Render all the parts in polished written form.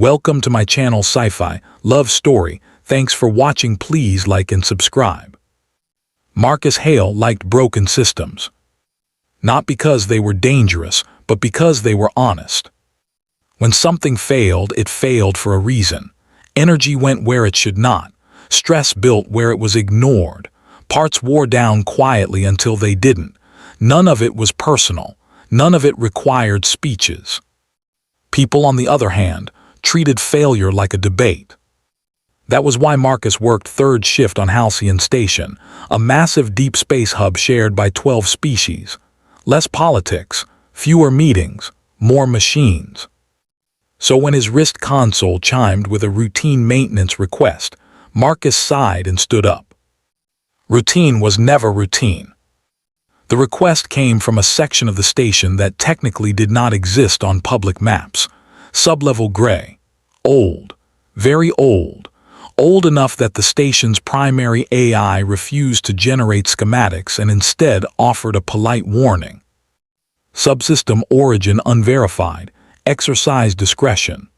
Welcome to my channel Sci-Fi Love Story. Thanks for watching. Please like and subscribe. Marcus Hale liked broken systems. Not because they were dangerous, but because they were honest. When something failed, it failed for a reason. Energy went where it should not. Stress built where it was ignored. Parts wore down quietly until they didn't. None of it was personal. None of it required speeches. People, on the other hand, treated failure like a debate. That was why Marcus worked third shift on Halcyon Station, a massive deep space hub shared by 12 species. Less politics, fewer meetings, more machines. So when his wrist console chimed with a routine maintenance request, Marcus sighed and stood up. Routine was never routine. The request came from a section of the station that technically did not exist on public maps. Sublevel gray. Old. Very old. Old enough that the station's primary AI refused to generate schematics and instead offered a polite warning. Subsystem origin unverified. Exercise discretion.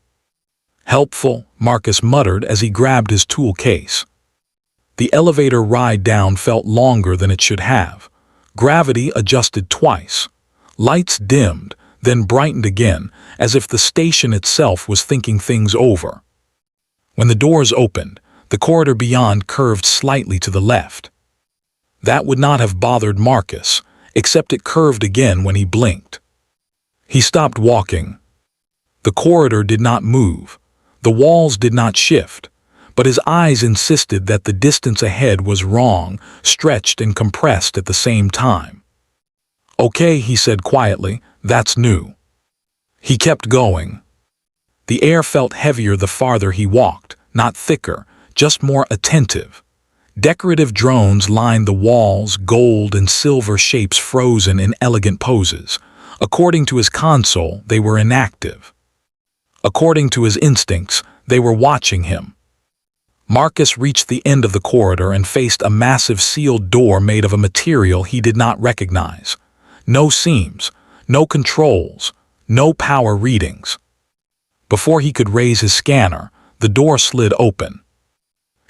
Helpful, Marcus muttered as he grabbed his tool case. The elevator ride down felt longer than it should have. Gravity adjusted twice. Lights dimmed, then brightened again, as if the station itself was thinking things over. When the doors opened, the corridor beyond curved slightly to the left. That would not have bothered Marcus, except it curved again when he blinked. He stopped walking. The corridor did not move. The walls did not shift, but his eyes insisted that the distance ahead was wrong, stretched and compressed at the same time. "Okay," he said quietly, "that's new." He kept going. The air felt heavier the farther he walked, not thicker, just more attentive. Decorative drones lined the walls, gold and silver shapes frozen in elegant poses. According to his console, they were inactive. According to his instincts, they were watching him. Marcus reached the end of the corridor and faced a massive sealed door made of a material he did not recognize. No seams, no controls, no power readings. Before he could raise his scanner, the door slid open.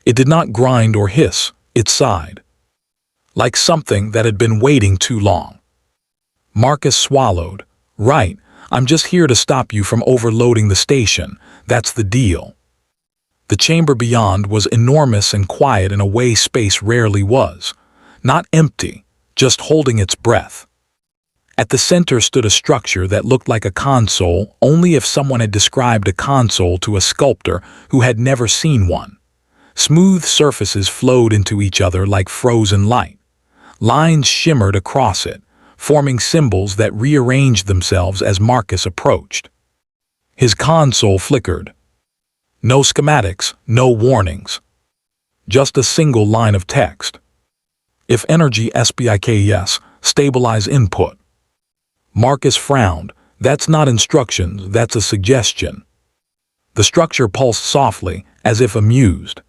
It did not grind or hiss, it sighed. Like something that had been waiting too long. Marcus swallowed. "Right, I'm just here to stop you from overloading the station, that's the deal." The chamber beyond was enormous and quiet in a way space rarely was. Not empty, just holding its breath. At the center stood a structure that looked like a console only if someone had described a console to a sculptor who had never seen one. Smooth surfaces flowed into each other like frozen light. Lines shimmered across it, forming symbols that rearranged themselves as Marcus approached. His console flickered. No schematics, no warnings. Just a single line of text. If energy SPIKS, stabilize input. Marcus frowned. That's not instructions, that's a suggestion. The structure pulsed softly, as if amused.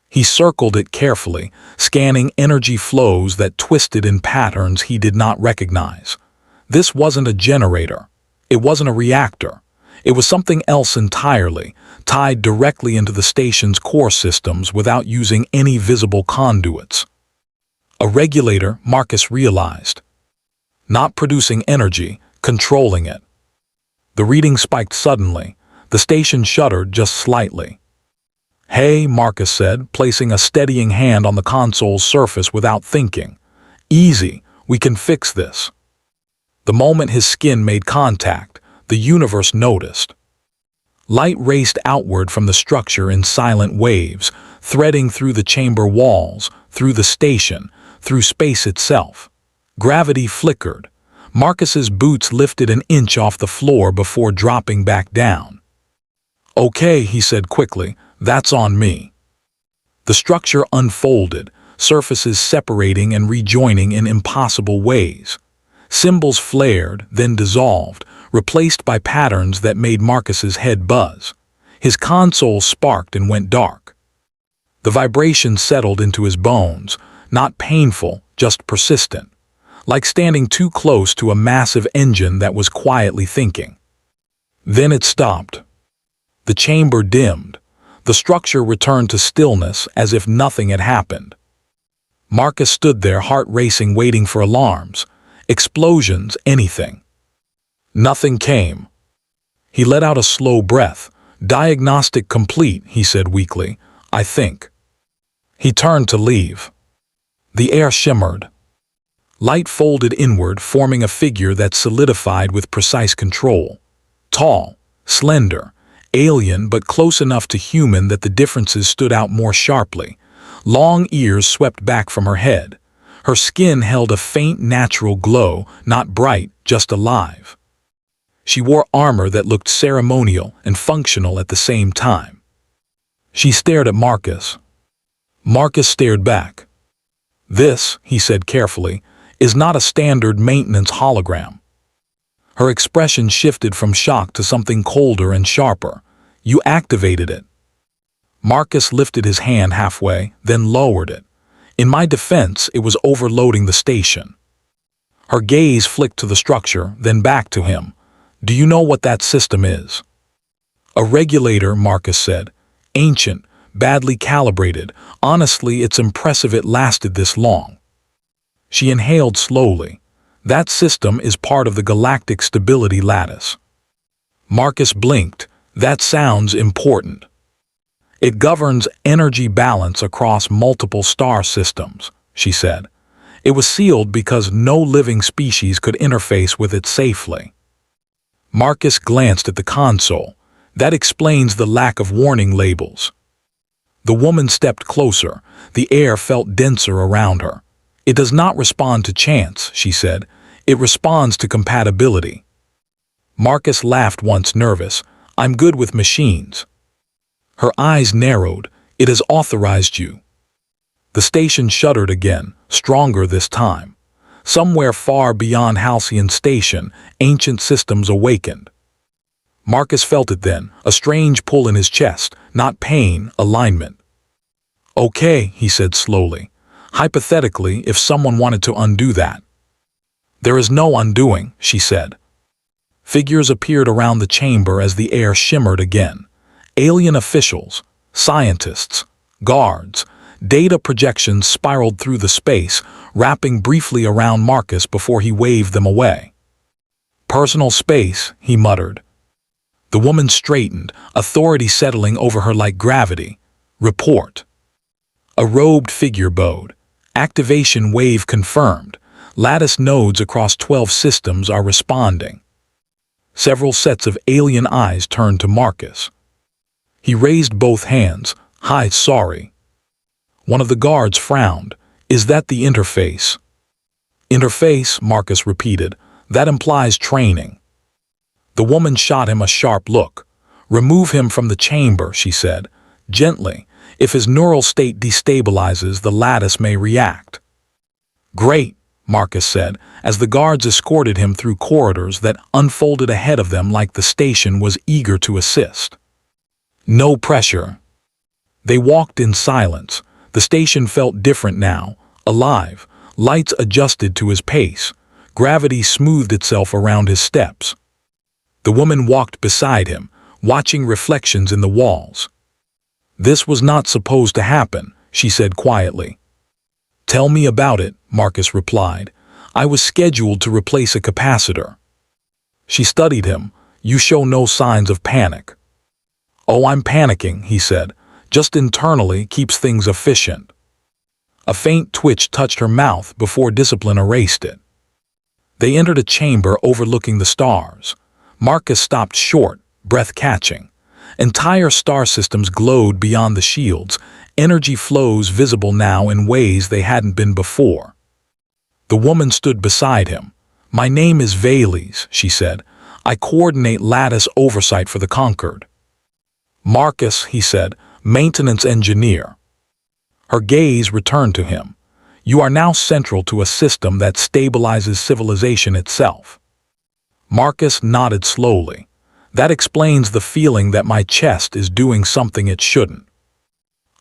He circled it carefully, scanning energy flows that twisted in patterns he did not recognize. This wasn't a generator. It wasn't a reactor. It was something else entirely, tied directly into the station's core systems without using any visible conduits. A regulator, Marcus realized. Not producing energy, controlling it. The reading spiked suddenly. The station shuddered just slightly. "Hey," Marcus said, placing a steadying hand on the console's surface without thinking. "Easy, we can fix this." The moment his skin made contact, the universe noticed. Light raced outward from the structure in silent waves, threading through the chamber walls, through the station, through space itself. Gravity flickered. Marcus's boots lifted an inch off the floor before dropping back down. "Okay," he said quickly, "that's on me." The structure unfolded, surfaces separating and rejoining in impossible ways. Symbols flared, then dissolved, replaced by patterns that made Marcus's head buzz. His console sparked and went dark. The vibration settled into his bones, not painful, just persistent. Like standing too close to a massive engine that was quietly thinking. Then it stopped. The chamber dimmed. The structure returned to stillness as if nothing had happened. Marcus stood there, heart racing, waiting for alarms, explosions, anything. Nothing came. He let out a slow breath. "Diagnostic complete," he said weakly. "I think." He turned to leave. The air shimmered. Light folded inward, forming a figure that solidified with precise control. Tall, slender, alien but close enough to human that the differences stood out more sharply. Long ears swept back from her head. Her skin held a faint natural glow, not bright, just alive. She wore armor that looked ceremonial and functional at the same time. She stared at Marcus. Marcus stared back. "This," he said carefully, "is not a standard maintenance hologram." Her expression shifted from shock to something colder and sharper. "You activated it." Marcus lifted his hand halfway, then lowered it. "In my defense, it was overloading the station." Her gaze flicked to the structure, then back to him. "Do you know what that system is?" "A regulator," Marcus said. "Ancient, badly calibrated. Honestly, it's impressive it lasted this long." She inhaled slowly. "That system is part of the Galactic Stability Lattice." Marcus blinked. "That sounds important." "It governs energy balance across multiple star systems," she said. "It was sealed because no living species could interface with it safely." Marcus glanced at the console. "That explains the lack of warning labels." The woman stepped closer. The air felt denser around her. "It does not respond to chance," she said. "It responds to compatibility." Marcus laughed once, nervous. "I'm good with machines." Her eyes narrowed. "It has authorized you." The station shuddered again, stronger this time. Somewhere far beyond Halcyon Station, ancient systems awakened. Marcus felt it then, a strange pull in his chest, not pain, alignment. "Okay," he said slowly. "Hypothetically, if someone wanted to undo that." "There is no undoing," she said. Figures appeared around the chamber as the air shimmered again. Alien officials, scientists, guards. Data projections spiraled through the space, wrapping briefly around Marcus before he waved them away. "Personal space," he muttered. The woman straightened, authority settling over her like gravity. "Report." A robed figure bowed. "Activation wave confirmed. Lattice nodes across 12 systems are responding." Several sets of alien eyes turned to Marcus. He raised both hands. "Hi, sorry." One of the guards frowned. "Is that the interface?" "Interface," Marcus repeated. "That implies training." The woman shot him a sharp look. "Remove him from the chamber," she said. "Gently. If his neural state destabilizes, the lattice may react." "Great," Marcus said, as the guards escorted him through corridors that unfolded ahead of them like the station was eager to assist. No pressure. They walked in silence. The station felt different now, alive. Lights adjusted to his pace. Gravity smoothed itself around his steps. The woman walked beside him, watching reflections in the walls. "This was not supposed to happen," she said quietly. "Tell me about it," Marcus replied. "I was scheduled to replace a capacitor." She studied him. "You show no signs of panic." "Oh, I'm panicking," he said. "Just internally keeps things efficient." A faint twitch touched her mouth before discipline erased it. They entered a chamber overlooking the stars. Marcus stopped short, breath catching. Entire star systems glowed beyond the shields, energy flows visible now in ways they hadn't been before. The woman stood beside him. "My name is Vales," she said. "I coordinate lattice oversight for the Conquered." "Marcus," he said, "maintenance engineer." Her gaze returned to him. "You are now central to a system that stabilizes civilization itself." Marcus nodded slowly. "That explains the feeling that my chest is doing something it shouldn't."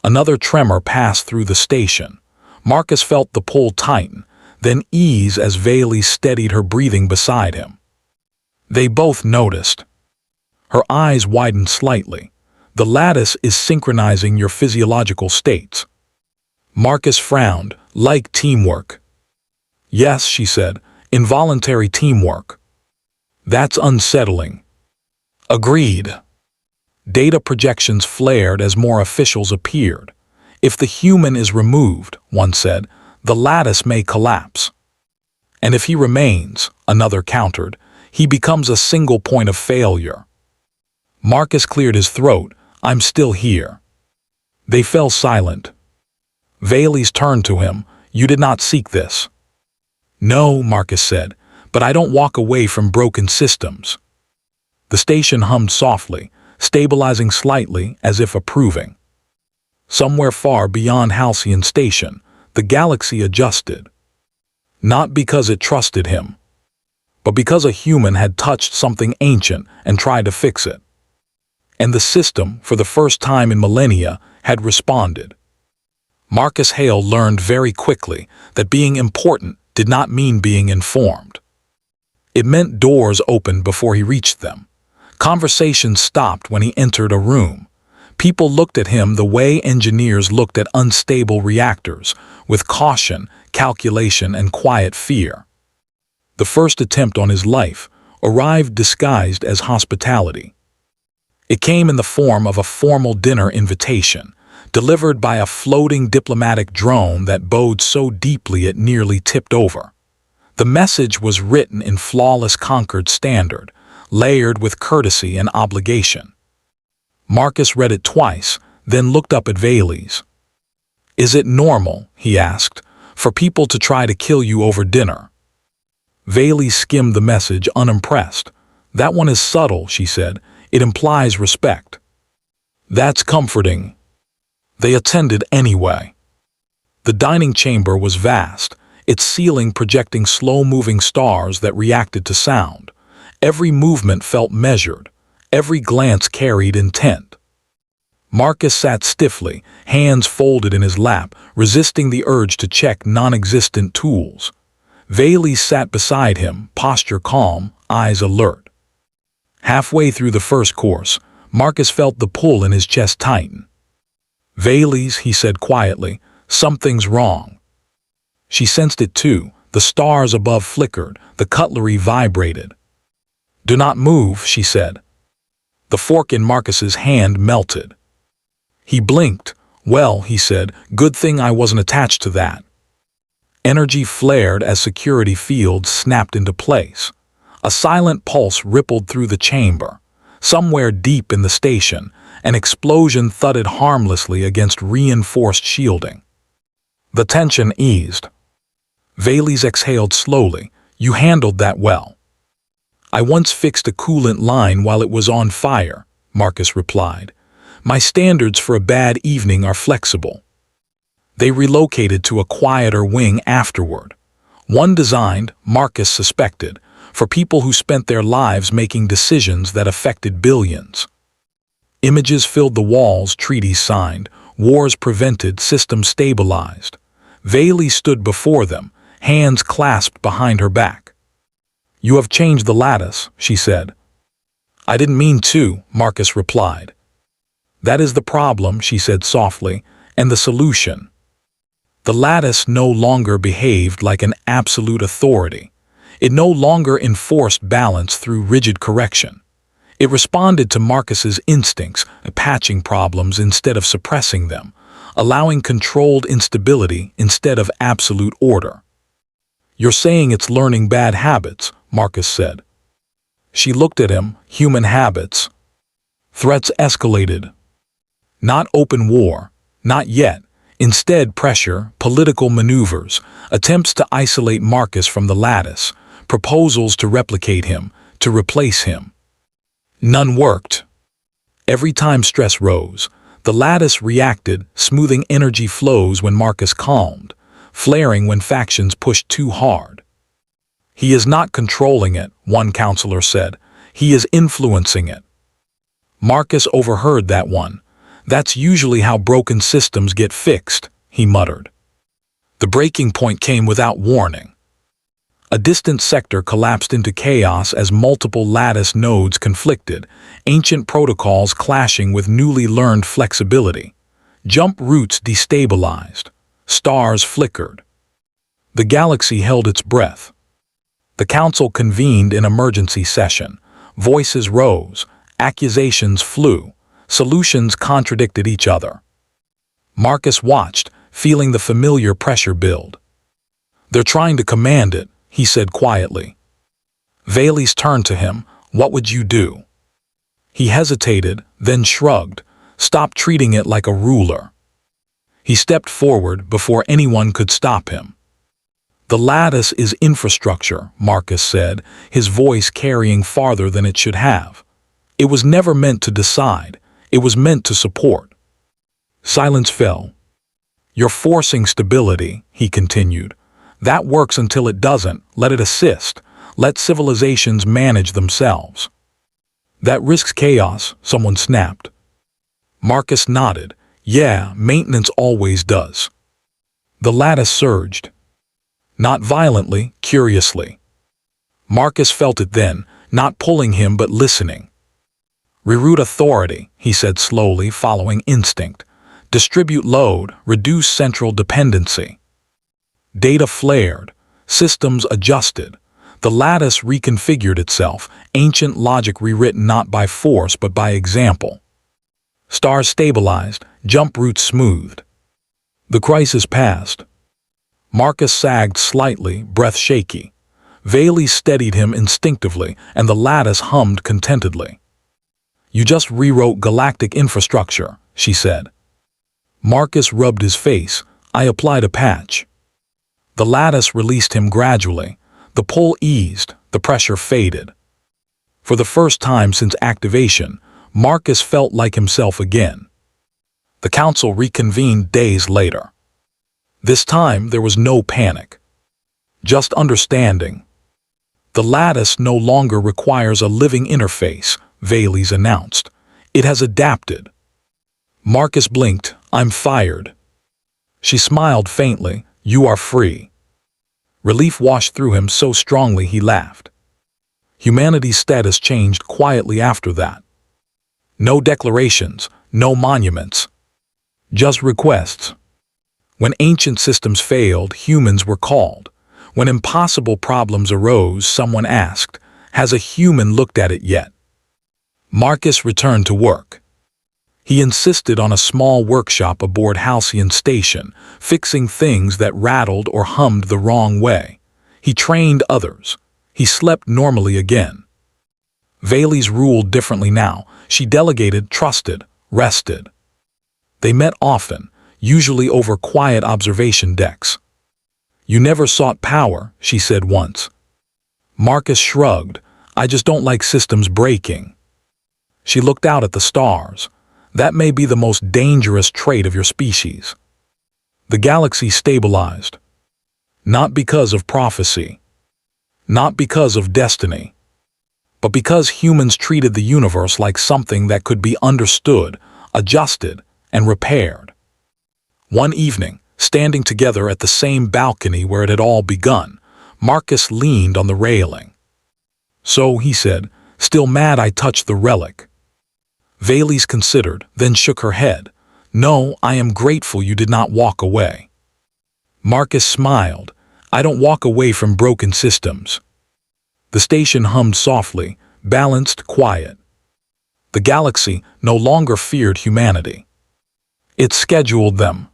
Another tremor passed through the station. Marcus felt the pull tighten, then ease as Vales steadied her breathing beside him. They both noticed. Her eyes widened slightly. The lattice is synchronizing your physiological states. Marcus frowned. Like teamwork. Yes, she said, involuntary teamwork. That's unsettling. Agreed. Data projections flared as more officials appeared. If the human is removed, one said, the lattice may collapse. And if he remains, another countered, he becomes a single point of failure. Marcus cleared his throat. I'm still here. They fell silent. Valles turned to him. You did not seek this. No, Marcus said, but I don't walk away from broken systems. The station hummed softly, stabilizing slightly as if approving. Somewhere far beyond Halcyon Station, the galaxy adjusted. Not because it trusted him, but because a human had touched something ancient and tried to fix it. And the system, for the first time in millennia, had responded. Marcus Hale learned very quickly that being important did not mean being informed. It meant doors opened before he reached them. Conversations stopped when he entered a room. People looked at him the way engineers looked at unstable reactors, with caution, calculation, and quiet fear. The first attempt on his life arrived disguised as hospitality. It came in the form of a formal dinner invitation, delivered by a floating diplomatic drone that bowed so deeply it nearly tipped over. The message was written in flawless Concord standard, layered with courtesy and obligation. Marcus read it twice, then looked up at Valles. Is it normal, he asked, for people to try to kill you over dinner? Valles skimmed the message unimpressed. That one is subtle, she said. It implies respect. That's comforting. They attended anyway. The dining chamber was vast, its ceiling projecting slow-moving stars that reacted to sound. Every movement felt measured, every glance carried intent. Marcus sat stiffly, hands folded in his lap, resisting the urge to check non-existent tools. Valles sat beside him, posture calm, eyes alert. Halfway through the first course, Marcus felt the pull in his chest tighten. Valles, he said quietly, something's wrong. She sensed it too. The stars above flickered, the cutlery vibrated. Do not move, she said. The fork in Marcus's hand melted. He blinked. Well, he said, good thing I wasn't attached to that. Energy flared as security fields snapped into place. A silent pulse rippled through the chamber. Somewhere deep in the station, an explosion thudded harmlessly against reinforced shielding. The tension eased. Valles exhaled slowly. You handled that well. I once fixed a coolant line while it was on fire, Marcus replied. My standards for a bad evening are flexible. They relocated to a quieter wing afterward. One designed, Marcus suspected, for people who spent their lives making decisions that affected billions. Images filled the walls, treaties signed, wars prevented, systems stabilized. Valles stood before them, hands clasped behind her back. You have changed the lattice, she said. I didn't mean to, Marcus replied. That is the problem, she said softly, and the solution. The lattice no longer behaved like an absolute authority. It no longer enforced balance through rigid correction. It responded to Marcus's instincts, patching problems instead of suppressing them, allowing controlled instability instead of absolute order. You're saying it's learning bad habits, Marcus said. She looked at him. Human habits. Threats escalated. Not open war, not yet. Instead, pressure, political maneuvers, attempts to isolate Marcus from the lattice, proposals to replicate him, to replace him. None worked. Every time stress rose, the lattice reacted, smoothing energy flows when Marcus calmed, flaring when factions pushed too hard. He is not controlling it, one counselor said. He is influencing it. Marcus overheard that one. That's usually how broken systems get fixed, he muttered. The breaking point came without warning. A distant sector collapsed into chaos as multiple lattice nodes conflicted, ancient protocols clashing with newly learned flexibility. Jump routes destabilized. Stars flickered. The galaxy held its breath. The council convened in emergency session. Voices rose. Accusations flew. Solutions contradicted each other. Marcus watched, feeling the familiar pressure build. "They're trying to command it," he said quietly. Valles turned to him. "What would you do?" He hesitated, then shrugged. "Stop treating it like a ruler." He stepped forward before anyone could stop him. "The lattice is infrastructure," Marcus said, his voice carrying farther than it should have. "It was never meant to decide. It was meant to support." Silence fell. "You're forcing stability," he continued. "That works until it doesn't. Let it assist. Let civilizations manage themselves." "That risks chaos," someone snapped. Marcus nodded. "Yeah, maintenance always does." The lattice surged. Not violently, curiously. Marcus felt it then, not pulling him but listening. "Reroute authority," he said slowly, following instinct. "Distribute load, reduce central dependency." Data flared. Systems adjusted. The lattice reconfigured itself, ancient logic rewritten not by force but by example. Stars stabilized, jump routes smoothed. The crisis passed. Marcus sagged slightly, breath shaky. Valles steadied him instinctively, and the lattice hummed contentedly. "You just rewrote galactic infrastructure," she said. Marcus rubbed his face. "I applied a patch." The lattice released him gradually. The pull eased, the pressure faded. For the first time since activation, Marcus felt like himself again. The council reconvened days later. This time there was no panic. Just understanding. "The lattice no longer requires a living interface," Valles announced. "It has adapted." Marcus blinked. "I'm fired." She smiled faintly. "You are free." Relief washed through him so strongly he laughed. Humanity's status changed quietly after that. No declarations, no monuments. Just requests. When ancient systems failed, humans were called. When impossible problems arose, someone asked, "Has a human looked at it yet?" Marcus returned to work. He insisted on a small workshop aboard Halcyon Station, fixing things that rattled or hummed the wrong way. He trained others. He slept normally again. Valles ruled differently now. She delegated, trusted, rested. They met often, usually over quiet observation decks. "You never sought power," she said once. Marcus shrugged. "I just don't like systems breaking." She looked out at the stars. "That may be the most dangerous trait of your species." The galaxy stabilized. Not because of prophecy. Not because of destiny. But because humans treated the universe like something that could be understood, adjusted, and repaired. One evening, standing together at the same balcony where it had all begun, Marcus leaned on the railing. "So," he said, "still mad I touched the relic." Valles considered, then shook her head. "No, I am grateful you did not walk away." Marcus smiled. "I don't walk away from broken systems." The station hummed softly, balanced, quiet. The galaxy no longer feared humanity. It scheduled them,